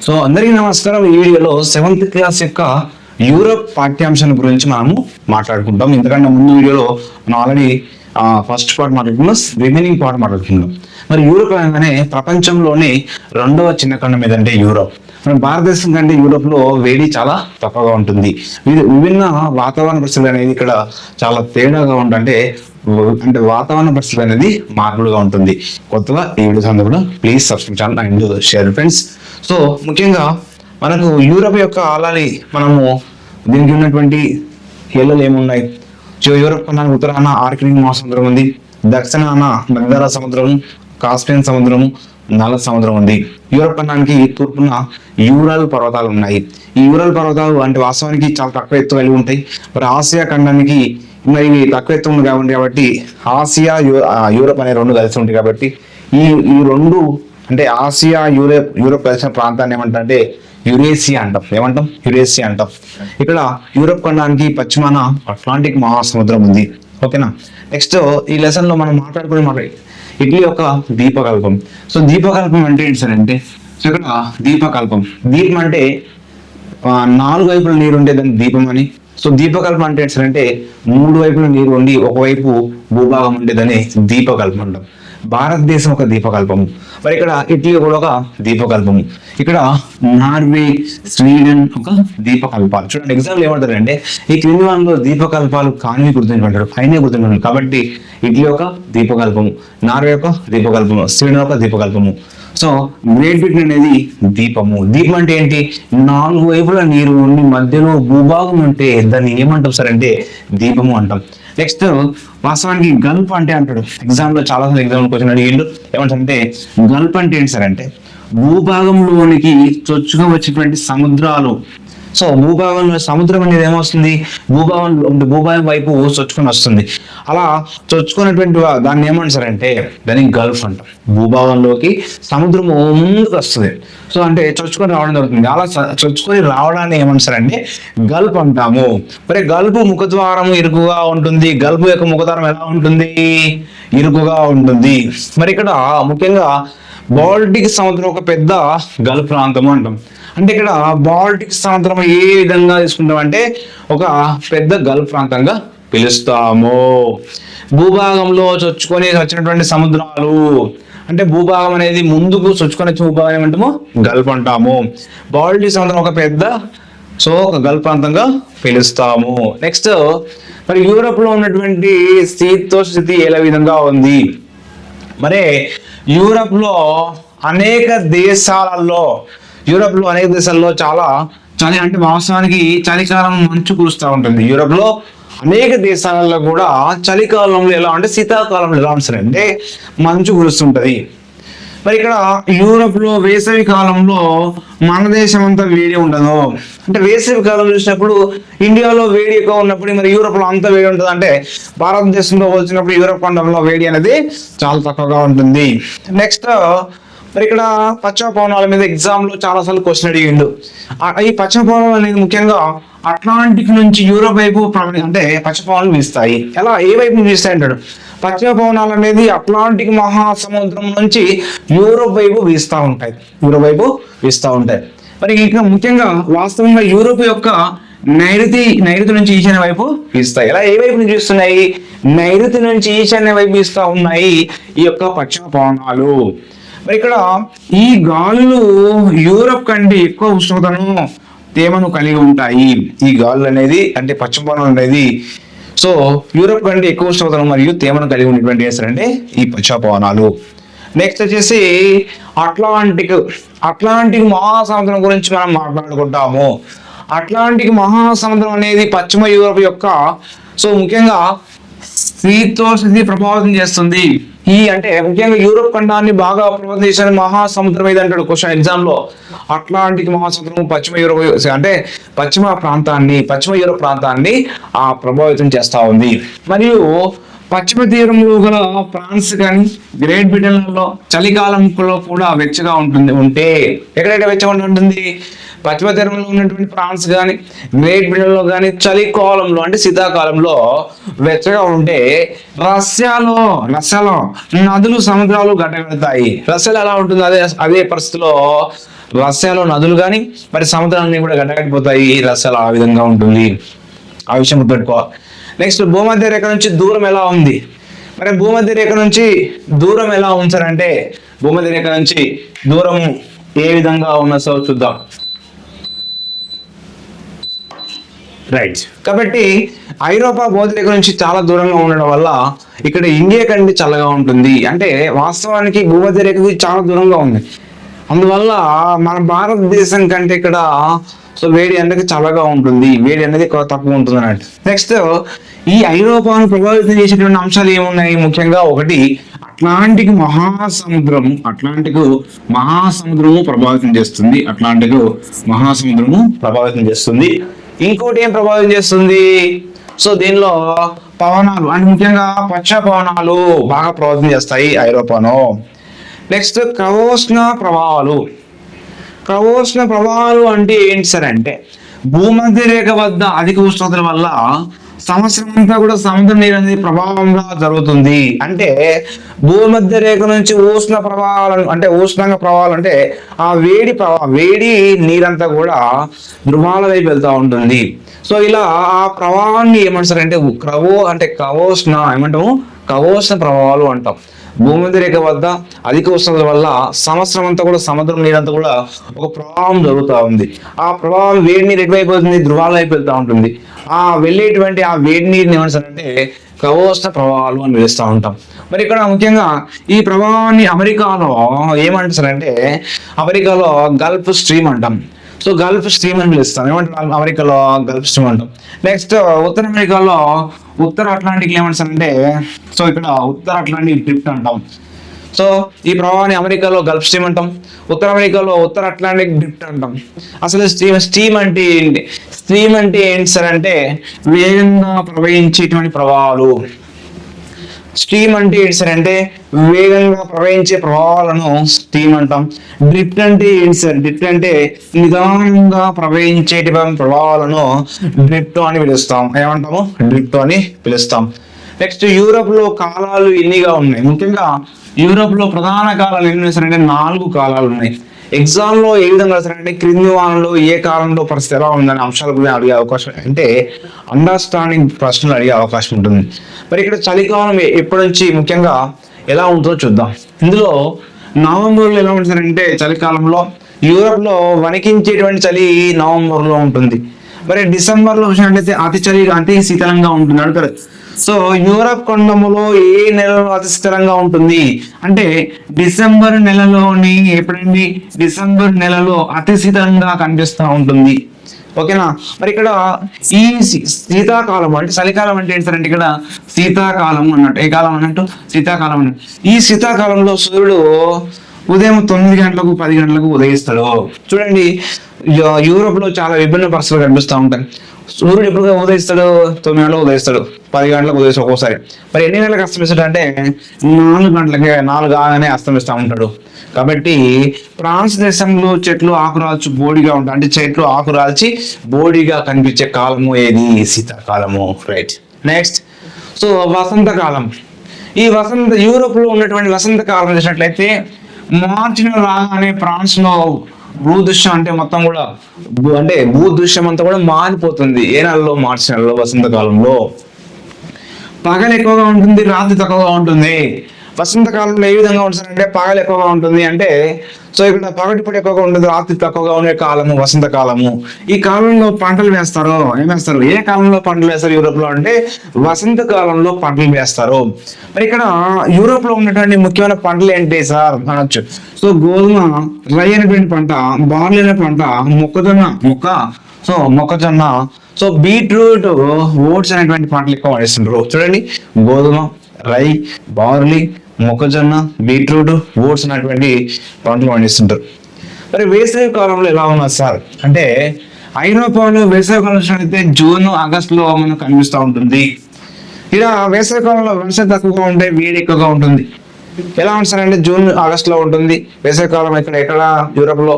So అందరికీ నమస్కారం. ఈ వీడియోలో 7th క్లాస్ యొక్క యూరోప్ పాఠ్యాంశం గురించి మనము మాట్లాడుకుంటాం. ఎందుకంటే ముందు వీడియోలో మనం ఆల్రెడీ ఫస్ట్ పార్ట్ మాట్లాడుకున్నాం, రిమైనింగ్ పార్ట్ మాట్లాడుకుందాం. మరి యూరోప్ అనగానే ప్రపంచంలోనే రెండవ చిన్న ఖండం ఏదంటే యూరోప్. మన భారతదేశం కంటే యూరోప్ లో వేడి చాలా తక్కువగా ఉంటుంది. విభిన్న వాతావరణ పరిస్థితులు అనేది ఇక్కడ చాలా తేడాగా ఉంటుంది. అంటే వాతావరణ పరిస్థితి అనేది మార్పులుగా ఉంటుంది. కొత్తగా ఈ వీడియోస్ అందరూ కూడా please subscribe channel and share friends. So ముఖ్యంగా మనకు యూరోప్ యొక్క ఆలాలి మనము దీనికి ఉన్నటువంటి ఏళ్ళు ఏమున్నాయి. యూరోప్ ఖండానికి ఉత్తరాన ఆర్కిటిక్ మహాసముద్రం ఉంది, దక్షిణాన మధ్యధరా సముద్రం, కాస్పియన్ సముద్రము, నల్ల సముద్రం ఉంది. యూరోప్ ఖండానికి తూర్పున యూరల్ పర్వతాలు ఉన్నాయి. ఈ యూరల్ పర్వతాలు అంటే వాస్తవానికి చాలా తక్కువ ఎత్తు కలిగి ఉంటాయి. మరి ఆసియా ఖండానికి మరి తక్కువ ఎత్తు ఉంది కాబట్టి ఆసియా యూరోప్ అనే రెండు కలిసి ఉంటాయి. కాబట్టి ఈ రెండు అంటే ఆసియా యూరోప్ కలిసిన ప్రాంతాన్ని ఏమంటే యురేసియా అంటాం. ఏమంటాం? యురేసియా అంటాం. ఇక్కడ యూరోప్ ఖండానికి పశ్చిమాన అట్లాంటిక్ మహాసముద్రం ఉంది. ఓకేనా. నెక్స్ట్ ఈ లెసన్ లో మనం మాట్లాడుకునే ఇటలీ యొక్క దీపకల్పం. సో దీపకల్పం అంటే ఏంటి సార్ అంటే, సో ఇక్కడ దీపకల్పం, దీపం అంటే 4 వైపుల నీరు ఉండే దాన్ని దీపం అని. సో దీపకల్పం అంటే ఏంటి సార్ అంటే 3 వైపుల నీరు ఉండి ఒకవైపు భూభాగం ఉండేదని దీపకల్పం అంటాం. భారతదేశం ఒక దీపకల్పము. మరి ఇక్కడ ఇటలీ కూడా ఒక దీపకల్పము. ఇక్కడ నార్వే, స్వీడన్ ఒక దీపకల్పాలు. చూడండి ఎగ్జాంపుల్ ఏమంటారంటే ఈ క్రింది వాళ్ళలో దీపకల్పాలు కానివి గుర్తుంచుకుంటాడు, అయినే గుర్తుంటాడు. కాబట్టి ఇటలీ ఒక దీపకల్పము, నార్వే ఒక దీపకల్పము, స్వీడన్ ఒక దీపకల్పము. సో గ్రేట్ బ్రిటన్ అనేది దీపము. దీపం అంటే ఏంటి? 4 వైపుల నీరు ఉండి మధ్యలో భూభాగం ఉంటే దాన్ని ఏమంటాం సార్ అంటే దీపము అంటాం. నెక్స్ట్ వాస్తవానికి గల్ఫ్ అంటే అంటాడు. ఎగ్జామ్ లో చాలా సార్లు ఎగ్జామ్ క్వశ్చన్ అడిగిండు. ఏమంటే గల్ఫ్ అంటే ఏంటి సార్ అంటే భూభాగంలోనికి చొచ్చుగా వచ్చేటువంటి సముద్రాలు. సో భూభాగంలో సముద్రం అనేది ఏమొస్తుంది, భూభాగం వైపు చొచ్చుకొని వస్తుంది. అలా చొచ్చుకున్నటువంటి దాన్ని ఏమంటారంటే దాన్ని గల్ఫ్ అంటాం. భూభాగంలోకి సముద్రము ముందుకు వస్తుంది. సో అంటే చొచ్చుకొని రావడం జరుగుతుంది. అలా చొచ్చుకొని రావడాన్ని ఏమంటారంటే గల్ఫ్ అంటాము. మరి గల్ఫ్ ముఖద్వారం ఇరుకుగా ఉంటుంది. గల్ఫ్ యొక్క ముఖద్వారం ఎలా ఉంటుంది? ఇరుకుగా ఉంటుంది. మరి ఇక్కడ ముఖ్యంగా బాల్టిక్ సముద్రం ఒక పెద్ద గల్ఫ్ ప్రాంతము అంటాం. అంటే ఇక్కడ బాల్టిక్ సముద్రం ఏ విధంగా తీసుకుంటాం అంటే ఒక పెద్ద గల్ఫ్ ప్రాంతంగా పిలుస్తాము. భూభాగంలో చొచ్చుకొని వచ్చినటువంటి సముద్రాలు అంటే భూభాగం అనేది ముందుకు చొచ్చుకొని వచ్చిన భూభాగం ఏమంటాము గల్ఫ్ అంటాము. బాల్టిక్ సముద్రం ఒక పెద్ద ఒక గల్ఫ్ ప్రాంతంగా పిలుస్తాము. నెక్స్ట్ మరి యూరోప్ లో ఉన్నటువంటి శీతోష్ణ స్థితి ఏ విధంగా ఉంది? మరి యూరోప్ లో అనేక దేశాలలో చాలా చలి అంటే వాస్తవానికి చలికాలం మంచు కురుస్తూ ఉంటుంది. యూరోప్ లో అనేక దేశాలలో కూడా చలికాలంలో ఎలా అంటే శీతాకాలంలో ఎలా ఉంటుంది అంటే మంచు కురుస్తుంటది. మరి ఇక్కడ యూరోప్ లో వేసవి కాలంలో మన దేశం అంతా వేడి ఉండదు. అంటే వేసవి కాలం చూసినప్పుడు ఇండియాలో వేడి ఎక్కువ ఉన్నప్పుడు మరి యూరోప్ లో అంత వేడి ఉంటుంది. అంటే భారతదేశంలో వచ్చినప్పుడు యూరోప్ ఖండంలో వేడి అనేది చాలా తక్కువగా ఉంటుంది. నెక్స్ట్ మరి ఇక్కడ పశ్చిమ పవనాల మీద ఎగ్జామ్ లో చాలా సార్లు క్వశ్చన్ అడిగిండు. ఈ పశ్చిమ పవనాలు అనేది ముఖ్యంగా అట్లాంటిక్ నుంచి యూరోప్ వైపు అంటే పశ్చిమ పవనాలు వీస్తాయి. ఎలా ఏ వైపు వీస్తాయి అంటాడు. పశ్చిమ పవనాలు అనేది అట్లాంటిక్ మహాసముద్రం నుంచి యూరోప్ వైపు వీస్తూ ఉంటాయి. మరి ఇక ముఖ్యంగా వాస్తవంగా యూరోప్ యొక్క నైరుతి నుంచి ఈశాన్య వైపు వీస్తాయి. ఎలా ఏ వైపు నుంచి వీస్తున్నాయి? నైరుతి నుంచి ఈశాన్య వైపు వీస్తూ ఉన్నాయి ఈ యొక్క పశ్చిమ పవనాలు. మరి ఇక్కడ ఈ గాలులు యూరోప్ కంటే ఎక్కువ ఉష్ణోగ్రతను తేమను కలిగి ఉంటాయి. ఈ గాలులు అనేది అంటే పశ్చిమ పవనాలు అనేది సో యూరోప్ కంటే ఎక్కువ ఉష్ణోగ్రతను మరియు తేమను కలిగి ఉన్నటువంటి అంటే ఈ పశ్చిమ పవనాలు. నెక్స్ట్ వచ్చేసి అట్లాంటిక్ మహాసముద్రం గురించి మనం మాట్లాడుకుంటాము. అట్లాంటిక్ మహాసముద్రం అనేది పశ్చిమ యూరోప్ యొక్క ముఖ్యంగా శీతోష్ణ ప్రభావితం చేస్తుంది. అంటే ముఖ్యంగా యూరోప్ ఖండాన్ని బాగా ప్రభావితం చేసిన మహాసముద్రం ఏదంటాడు క్వశ్చన్ ఎగ్జామ్ లో. అట్లాంటిక్ మహాసముద్రం పశ్చిమ యూరోప్ ప్రాంతాన్ని ప్రభావితం చేస్తా ఉంది. మరియు పశ్చిమ తీరంలో గల ఫ్రాన్స్ కానీ గ్రేట్ బ్రిటన్లలో చలికాలంలో కూడా వెచ్చగా ఉంటే ఎక్కడైతే వెచ్చగా ఉంటుంది, పశ్చిమ తీరంలో ఉన్నటువంటి ఫ్రాన్స్ కానీ గ్రేట్ బ్రిటన్లో కానీ చలికాలంలో అంటే శీతాకాలంలో వెచ్చగా ఉంటే రష్యాలో నదులు సముద్రాలు గడ్డగడతాయి. రష్యాలో ఎలా ఉంటుంది, అదే పరిస్థితిలో రష్యాలో నదులు కానీ మరి సముద్రాలన్నీ కూడా గడ్డగట్టిపోతాయి. రష్యాలో ఆ విధంగా ఉంటుంది. ఆ విషయం గుర్తుపెట్టుకోవాలి. నెక్స్ట్ భూమధ్య రేఖ నుంచి దూరం ఎలా ఉంది, మరి భూమధ్య రేఖ నుంచి దూరం ఎలా ఉంచారంటే భూమధ్య రేఖ నుంచి దూరం ఏ విధంగా ఉన్నదో చూద్దాం. రైట్, కాబట్టి ఐరోపా భూమధ్య రేఖ నుంచి చాలా దూరంగా ఉండడం వల్ల ఇక్కడ ఇండియా కంటే చల్లగా ఉంటుంది. అంటే వాస్తవానికి భూమధ్య రేఖకి చాలా దూరంగా ఉంది. అందువల్ల మన భారతదేశం కంటే ఇక్కడ వేడి అనేది చల్లగా ఉంటుంది, వేడి అనేది తక్కువ ఉంటుంది అన్నట్టు. నెక్స్ట్ ఈ ఐరోపాను ప్రభావితం చేసేటువంటి అంశాలు ఏమున్నాయి, ముఖ్యంగా ఒకటి అట్లాంటిక్ మహాసముద్రము ప్రభావితం చేస్తుంది. ప్రభావితం చేస్తుంది. ఇంకోటి ఏం ప్రభావితం చేస్తుంది, దీనిలో పవనాలు అంటే ముఖ్యంగా పచ్చ పవనాలు బాగా ప్రభావితం చేస్తాయి ఐరోపాను. నెక్స్ట్ క్రవోష్ణ ప్రభావాలు అంటే ఏంటి సార్ అంటే భూమధ్య రేఖ వద్ద అధిక ఉష్ణోగ్రతల వల్ల సంవత్సరం అంతా కూడా సముద్ర నీరు అనేది ప్రభావంగా జరుగుతుంది. అంటే భూమధ్య రేఖ నుంచి ఉష్ణంగా ప్రవాహాలు అంటే ఆ వేడి నీరంతా కూడా ధృవాల వైపు వెళ్తూ ఉంటుంది. ఇలా ఆ ప్రవాహాన్ని ఏమంటారంటే కవోష్ణ ప్రభావాలు అంటాం. భూమధ్య రేఖ వద్ద అధిక ఉష్ణోగ్రత వల్ల సంవత్సరం అంతా కూడా సముద్రం నీరంతా కూడా ఒక ప్రవాహం జరుగుతూ ఉంది. ఆ ప్రవాహం వేడి నీరు ఎటువైపు అవుతుంది, ధృవాల వైపు వెళ్తూ ఉంటుంది. ఆ వెళ్ళేటువంటి ఆ వేడి నీరుని ఏమంటారంటే కవోష్ణ ప్రవాహాలు అని పిలుస్తూ ఉంటాం. మరి ఇక్కడ ముఖ్యంగా ఈ ప్రవాహాన్ని అమెరికాలో ఏమంటారంటే అమెరికాలో గల్ఫ్ స్ట్రీమ్ అంటాం. గల్ఫ్ స్ట్రీమ్ అని పిలుస్తాం. ఏమంటారు అమెరికాలో గల్ఫ్ స్ట్రీమ్ అంటాం. నెక్స్ట్ ఉత్తర అమెరికాలో ఉత్తర అట్లాంటిక్ ఏమంటారంటే ఇక్కడ ఉత్తర అట్లాంటిక్ డ్రిఫ్ట్ అంటాం. ఈ ప్రవాహాన్ని అమెరికాలో గల్ఫ్ స్ట్రీమ్ అంటాం, ఉత్తర అమెరికాలో ఉత్తర అట్లాంటిక్ డ్రిఫ్ట్ అంటాం. అసలు స్ట్రీమ్ అంటే ఏంటి సార్ అంటే వేగంగా ప్రవహించేటువంటి ప్రవాహాలు. స్ట్రీమ్ అంటే ఏంటి సార్ అంటే వేగంగా ప్రవహించే ప్రవాహాలను స్ట్రీమ్ అంటాం. డ్రిఫ్ట్ అంటే ఏంటి సార్, డ్రిఫ్ట్ అంటే నిదానంగా ప్రవహించేటువంటి ప్రవాహాలను డ్రిఫ్ట్ అని పిలుస్తాం. ఏమంటాము, డ్రిఫ్ట్ అని పిలుస్తాం. నెక్స్ట్ యూరోప్ లో కాలాలు ఎన్నిగా ఉన్నాయి, ముఖ్యంగా యూరోప్ లో ప్రధాన కాలాలు ఎన్ని అంటే 4 కాలాలు ఉన్నాయి. ఎగ్జామ్ లో ఏ విధంగా రాస్తారంటే క్రింది వారంలో ఏ కాలంలో పరిస్థితి ఎలా ఉందనే అంశాల గురించి అడిగే అవకాశం, అంటే అండర్స్టాండింగ్ ప్రశ్నలు అడిగే అవకాశం ఉంటుంది. మరి ఇక్కడ చలికాలం ఎప్పటి నుంచి ముఖ్యంగా ఎలా ఉంటుందో చూద్దాం. ఇందులో నవంబర్లో ఎలా ఉంటుందంటే చలికాలంలో యూరోప్ లో వణికించేటువంటి చలి నవంబర్లో ఉంటుంది. మరి డిసెంబర్లో చూసినట్లయితే అతి శీతలంగా ఉంటుంది అంటారు. యూరప్ ఖండములో ఏ నెలలో అతి స్థిరంగా ఉంటుంది అంటే డిసెంబర్ నెలలో అతి శీతలంగా కనిపిస్తూ ఉంటుంది. ఓకేనా. మరి ఇక్కడ ఈ శీతాకాలం అంటే చలికాలం అంటే ఏంటంటే ఇక్కడ శీతాకాలం అన్నట్టు. ఏ కాలం అన్నట్టు, శీతాకాలం అన్నట్టు. ఈ శీతాకాలంలో సూర్యుడు ఉదయం 9 గంటలకు 10 గంటలకు ఉదయిస్తాడు. చూడండి, యూరోప్ లో చాలా విభిన్న పరిస్థితులు కనిపిస్తూ ఉంటాయి. సూర్యుడు ఎప్పుడు ఉదయిస్తాడు, 9 గంటలకు ఉదయిస్తాడు, 10 గంటలకు ఉదయిస్తాడు ఒక్కోసారి. మరి ఎన్ని గంటలకు అస్తమిస్తాడు అంటే 4 గంటలకే, 4 కాగానే అస్తమిస్తూ ఉంటాడు. కాబట్టి ఫ్రాన్స్ దేశంలో చెట్లు ఆకురాల్చి బోడిగా ఉంటాయి, అంటే చెట్లు ఆకురాల్చి బోడిగా కనిపించే కాలము ఏది, శీతాకాలము. రైట్. నెక్స్ట్ వసంతకాలం. ఈ యూరోప్ లో ఉన్నటువంటి వసంతకాలం చూసినట్లయితే మార్చి నెల రాగానే ఫ్రాన్స్ లో భూదృశ్యం అంటే మొత్తం కూడా అంటే భూదృశ్యం అంతా కూడా మారిపోతుంది. ఏ నెలలో, మార్చి నెలలో వసంతకాలంలో పగలు ఎక్కువగా ఉంటుంది, రాత్రి తక్కువగా ఉంటుంది. వసంతకాలంలో ఏ విధంగా ఉంటుందంటే పగలు ఎక్కువగా ఉంటుంది, అంటే ఇక్కడ పగటిపూట ఎక్కువగా ఉంటుంది, రాత్రి తక్కువగా ఉండే కాలము వసంతకాలము. ఈ కాలంలో పంటలు వేస్తారు. ఏమేస్తారు, ఏ కాలంలో పంటలు వేస్తారు యూరోప్ లో అంటే వసంత కాలంలో పంటలు వేస్తారు. మరి ఇక్కడ యూరోప్ లో ఉన్నటువంటి ముఖ్యమైన పంటలు ఏంటి సార్ అనొచ్చు. గోధుమ, రై అనేటువంటి పంట, బార్లీ అనే పంట, మొక్కజొన్న, బీట్రూట్, ఓట్స్ అనేటువంటి పంటలు ఎక్కువ పండిస్తుంటారు. చూడండి, గోధుమ, రై, బార్లీ, మొక్కజొన్న, బీట్రూట్, ఓట్స్ అనేటువంటి పంటలు పండిస్తుంటారు. మరి వేసవి కాలంలో ఎలా ఉన్నారు సార్ అంటే ఐరోపాలో వేసవి కాలం అయితే జూన్, ఆగస్టులో మనకు కనిపిస్తూ ఉంటుంది. ఇలా వేసవి కాలంలో వర్షం తక్కువగా ఉంటాయి, వేడి ఎక్కువగా ఉంటుంది. ఎలా ఉంటారంటే జూన్ ఆగస్ట్ లో ఉంటుంది వేసవి కాలం ఎక్కడ యూరోప్ లో.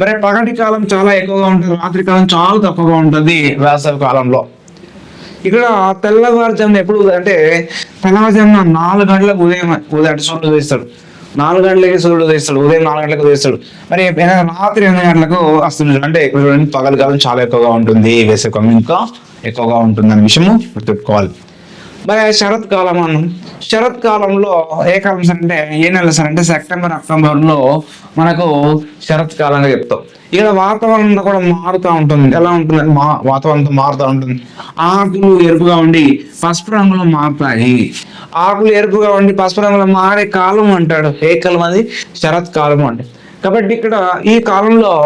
మరి పగటి కాలం చాలా ఎక్కువగా ఉంటుంది, రాత్రి కాలం చాలా తక్కువగా ఉంటుంది వేసవి కాలంలో. ఇక్కడ తెల్లవారుజామున ఎప్పుడు అంటే తెల్లవారుజామున 4 గంటలకు ఉదయం అంటే సూర్యుడు ఉదయిస్తాడు. 4 గంటలకి సూర్యుడు ఉదయిస్తాడు, ఉదయం 4 గంటలకు ఉదయిస్తాడు. మరి రాత్రి 8 గంటలకు వస్తున్నాడు. అంటే పగల కాలం చాలా ఎక్కువగా ఉంటుంది, వేసవి కాలం ఇంకా ఎక్కువగా ఉంటుంది అనే విషయము గుర్తుపెట్టుకోవాలి. మరి శరత్కాలం అన్నాం. శరత్కాలంలో ఏ కాలం సార్ అంటే ఏ నెల సార్ అంటే సెప్టెంబర్ అక్టోబర్ లో మనకు శరత్కాలంగా చెప్తాం. ఇక్కడ వాతావరణం కూడా మారుతూ ఉంటుంది. ఎలా ఉంటుంది వాతావరణంతో మారుతూ ఉంటుంది. ఆకులు ఎరుపుగా ఉండి పసుపు రంగులో మారుతాయి. ఆకులు ఎరుపుగా ఉండి పసుపు రంగులో మారే కాలం అంటాడు. ఏ కాలం అది? శరత్కాలం అంటే. కాబట్టి ఇక్కడ ఈ కాలంలో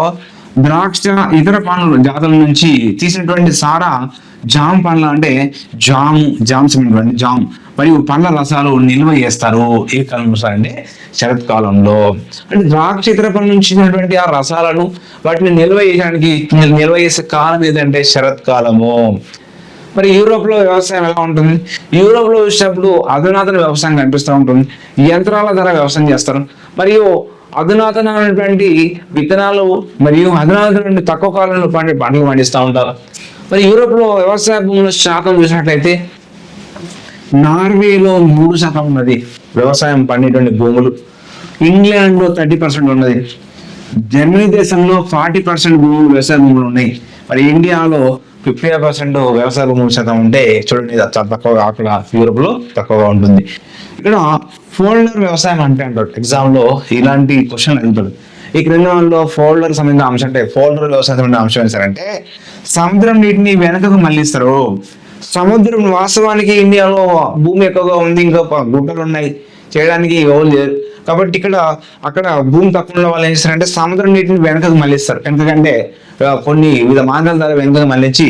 ద్రాక్ష ఇతర పండ్ల జాతుల నుంచి తీసినటువంటి సారా జామ్ పండ్ల అంటే జామ్ మరియు పండ్ల రసాలు నిల్వ చేస్తారు. ఏ కాలంలో సార్ అంటే శరత్కాలంలో. అంటే ద్రాక్ష ఇతర పండ్ల నుంచి ఆ రసాలను వాటిని నిల్వ చేసే కాలం ఏదంటే శరత్కాలము. మరి యూరోప్ లో వ్యవసాయం ఎలా ఉంటుంది? యూరోప్ లో చూసినప్పుడు అధునాతన వ్యవసాయం కనిపిస్తూ ఉంటుంది. యంత్రాల ద్వారా వ్యవసాయం చేస్తారు, మరియు అధునాతనమైనటువంటి విత్తనాలు మరియు అధునాతన తక్కువ కాలంలో పంటలు పండిస్తూ ఉంటారు. మరి యూరోప్ లో వ్యవసాయ భూముల శాతం చూసినట్లయితే నార్వేలో 3% ఉన్నది వ్యవసాయం పండేటువంటి భూములు. ఇంగ్లాండ్ లో 30% ఉన్నది. జర్మనీ దేశంలో 40% భూములు వ్యవసాయ భూములు ఉన్నాయి. మరి ఇండియాలో 55% వ్యవసాయ భూముల శాతం ఉంటే చూడండి చాలా తక్కువగా, అక్కడ యూరోప్ లో తక్కువగా ఉంటుంది. ఇక్కడ ఫోల్డర్ వ్యవసాయం అంటే అంటారు ఎగ్జామ్ లో ఇలాంటి క్వశ్చన్ అడుగుతాడు. ఈ క్రింద ఫోల్డర్ సంబంధించిన అంశం అంటే ఫోల్డర్ వ్యవసాయం సంబంధించిన అంశం ఏంటంటే సముద్రం నీటిని వెనకకు మళ్ళిస్తారు. సముద్రం వాస్తవానికి ఇండియాలో భూమి ఎక్కువగా ఉంది, ఇంకా గుట్టలు ఉన్నాయి, చేయడానికి ఎవరు లేరు. కాబట్టి అక్కడ భూమి తక్కువ ఉన్న వాళ్ళు ఏం చేస్తారంటే సముద్రం నీటిని వెనకకు మళ్ళిస్తారు. ఎందుకంటే కొన్ని వివిధ మార్గాల ద్వారా వెనకకు మళ్ళించి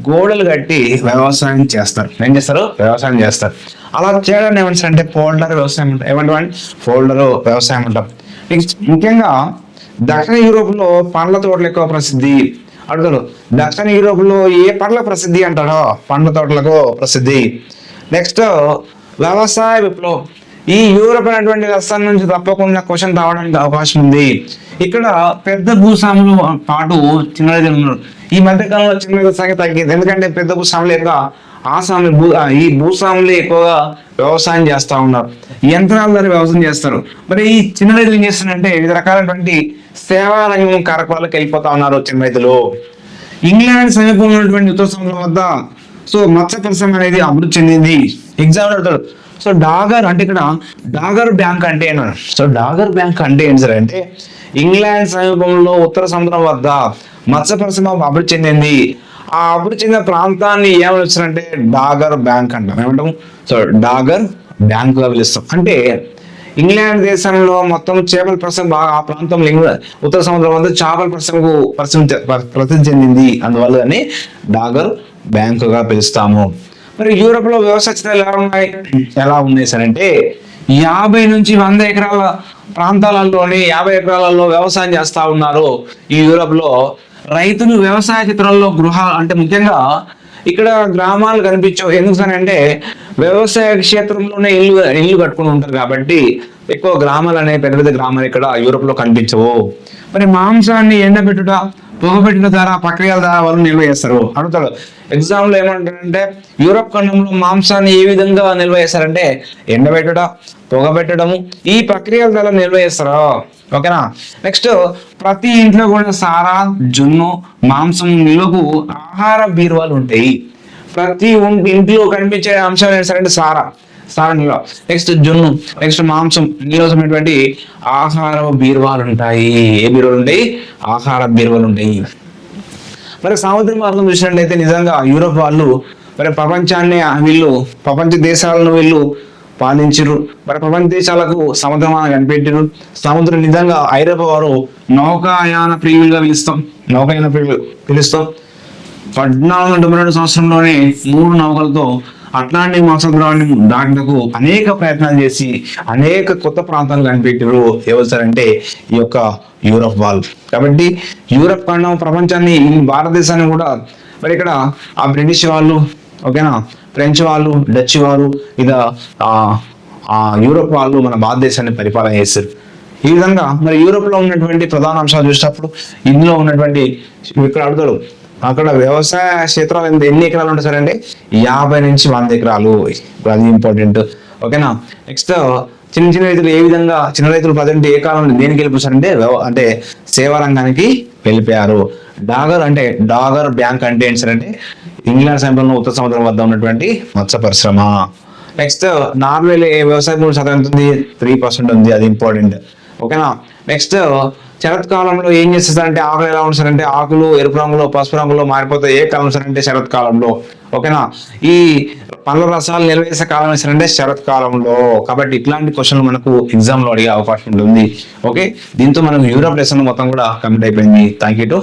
గోడలు కట్టి వ్యవసాయం చేస్తారు. ఏం చేస్తారు? వ్యవసాయం చేస్తారు. అలా చేయడాన్ని ఏమంటారంటే ఫోల్డర్ వ్యవసాయం అంటారు. ఏమంటారు? ఫోల్డర్ వ్యవసాయం అంటాం. ముఖ్యంగా దక్షిణ యూరోప్ లో పండ్ల తోటలు ఎక్కువ ప్రసిద్ధి. అడుగుతారు దక్షిణ యూరోప్ లో ఏ పండ్ల ప్రసిద్ధి అంటారో పండ్ల తోటలకు ప్రసిద్ధి. నెక్స్ట్ వ్యవసాయ విప్లవం. ఈ యూరోప్ అనేటువంటి రసం నుంచి తప్పకుండా క్వశ్చన్ రావడానికి అవకాశం ఉంది. ఇక్కడ పెద్ద భూస్వాములు పాటు చిన్న రైతులు ఉన్నారు. ఈ మధ్య కాలంలో చిన్న రైతుల సంఖ్య తగ్గింది. ఎందుకంటే పెద్ద భూస్వాములు ఎక్కువ ఈ భూస్వాములు ఎక్కువగా వ్యవసాయం చేస్తూ ఉన్నారు, యంత్రాల ద్వారా వ్యవసాయం చేస్తారు. మరి ఈ చిన్న రైతులు ఏం చేస్తున్నారంటే వివిధ రకాలైనటువంటి సేవా రంగం కార్యక్రమాలకు వెళ్ళిపోతా ఉన్నారు చిన్న రైతులు. ఇంగ్లాండ్ సమీపంలో ఉన్నటువంటి ఉత్తర సముద్రం వద్ద మత్స్య పరిశ్రమ అనేది అభివృద్ధి చెందింది. ఎగ్జామ్ అడుగుతాడు. డాగర్ అంటే ఇక్కడ డాగర్ బ్యాంక్ అంటే డాగర్ బ్యాంక్ అంటే ఏంటి సార్ అంటే ఇంగ్లాండ్ సమీపంలో ఉత్తర సముద్రం వద్ద మత్స్య పరిశ్రమ అభివృద్ధి చెందింది. ఆ అభివృద్ధి చెందిన ప్రాంతాన్ని ఏమని వచ్చారంటే డాగర్ బ్యాంక్ అంటాం. ఏమంటాం? డాగర్ బ్యాంక్ గా పిలుస్తాం. అంటే ఇంగ్లాండ్ దేశంలో మొత్తం చేపల పరిశ్రమ బాగా ఆ ప్రాంతంలో ఉత్తర సముద్రం వద్ద చేపల పరిశ్రమకు ప్రసిద్ధి చెందింది. అందువల్ల డాగర్ బ్యాంక్ గా పిలుస్తాము. మరి యూరోప్ లో వ్యవసాయ క్షేత్రాలు ఎలా ఉన్నాయి సార్ అంటే 50 నుంచి 100 ఎకరాల ప్రాంతాలలోని 50 ఎకరాలలో వ్యవసాయం చేస్తా ఉన్నారు. ఈ యూరోప్ లో రైతులు వ్యవసాయ క్షేత్రంలో గృహాలు అంటే ముఖ్యంగా ఇక్కడ గ్రామాలు కనిపించవు. ఎందుకు సార్ అంటే వ్యవసాయ క్షేత్రంలోనే ఇల్లు కట్టుకుని ఉంటారు కాబట్టి ఎక్కువ గ్రామాలు అనేవి పెద్ద పెద్ద గ్రామాలు ఇక్కడ యూరోప్ లో కనిపించవు. మరి మాంసాన్ని ఎండబెట్టుట పొగబెట్టిన ద్వారా ప్రక్రియల ద్వారా వాళ్ళు నిల్వ చేస్తారు. అడుగుతాడు ఎగ్జామ్ లో ఏమంటారంటే యూరోప్ ఖండంలో మాంసాన్ని ఏ విధంగా నిల్వ చేస్తారంటే ఎండబెట్టుట, పొగబెట్టడము, ఈ ప్రక్రియల ద్వారా నిల్వ చేస్తారు. ఓకేనా? నెక్స్ట్ ప్రతి ఇంట్లో కూడా సారా, జున్ను, మాంసం నిల్వకు ఆహార బీరువాలు ఉంటాయి. ప్రతి ఇంట్లో కనిపించే అంశం ఏంటంటే సారా నిల్వ, నెక్స్ట్ జున్ను, నెక్స్ట్ మాంసం నిల్వటువంటి ఆహార బీరువాలు ఉంటాయి. ఏ బీరువాలు ఉంటాయి? ఆహార బీరువాలు ఉంటాయి. మరి సముద్ర మార్గం చూసినట్లయితే నిజంగా యూరోప్ వాళ్ళు మరి ప్రపంచ దేశాలను వీళ్ళు పాలించరు. మరి ప్రపంచ దేశాలకు సముద్రం కనిపెట్టారు. సముద్రం నిజంగా ఐరోపా వారు నౌకాయాన ప్రియులుగా పిలుస్తాం. 1492 సంవత్సరంలోనే 3 నౌకలతో అట్లాంటిక్ మహాసముద్రాన్ని దాటకు అనేక ప్రయత్నాలు చేసి అనేక కొత్త ప్రాంతాలు కనిపెట్టారు. ఎవరు సార్ అంటే ఈ యొక్క యూరోప్ వాళ్ళు. కాబట్టి యూరోప్ ఖండం ప్రపంచాన్ని భారతదేశాన్ని కూడా మరి ఇక్కడ ఆ బ్రిటిష్ వాళ్ళు ఓకేనా. ఫ్రెంచ్ వాళ్ళు, డచ్ వాళ్ళు, ఇదా యూరోప్ వాళ్ళు మన భారతదేశాన్ని పరిపాలన చేస్తారు. ఈ విధంగా మరి యూరోప్ లో ఉన్నటువంటి ప్రధాన అంశాలు చూసినప్పుడు ఇందులో ఉన్నటువంటి ఇక్కడ అడుగుతాడు, అక్కడ వ్యవసాయ క్షేత్రాలు ఎన్ని ఎకరాలు ఉంటాయి సార్ అంటే 50 నుంచి 100 ఎకరాలు. అది ఇంపార్టెంట్. ఓకేనా. నెక్స్ట్ చిన్న చిన్న రైతులు ఏ విధంగా, చిన్న రైతులు ప్రజెంట్ ఏ కాలంలో దేనికి వెళ్ళిపోతారంటే అంటే సేవా రంగానికి వెళ్ళిపోయారు. డాగర్ బ్యాంక్ అంటే ఏంటి సార్ అంటే ఇంగ్లాండ్ సమీపంలో ఉత్తర సముద్రం వద్ద ఉన్నటువంటి మత్స్య పరిశ్రమ. నెక్స్ట్ నార్వేలో వ్యవసాయ భూమి శాతం ఎంత ఉంది? 3% ఉంది. అది ఇంపార్టెంట్. ఓకేనా. నెక్స్ట్ శరత్కాలంలో ఏం చేస్తారంటే ఆకులు ఎలా ఉంటారంటే ఆకులు ఎరుపు రంగులో, పసుపు రంగులో మారిపోతాయి. ఏ కాలం అంటే శరత్కాలంలో. ఓకేనా. ఈ పండ్ల రసాలు నిల్వ చేసే కాలం వేస్తారంటే శరత్కాలంలో. కాబట్టి ఇట్లాంటి క్వశ్చన్లు మనకు ఎగ్జామ్ లో అడిగే అవకాశం ఉంటుంది. ఓకే, దీంతో మనకు యూరోప్ లెసన్ మొత్తం కూడా కంప్లీట్ అయిపోయింది. Thank you to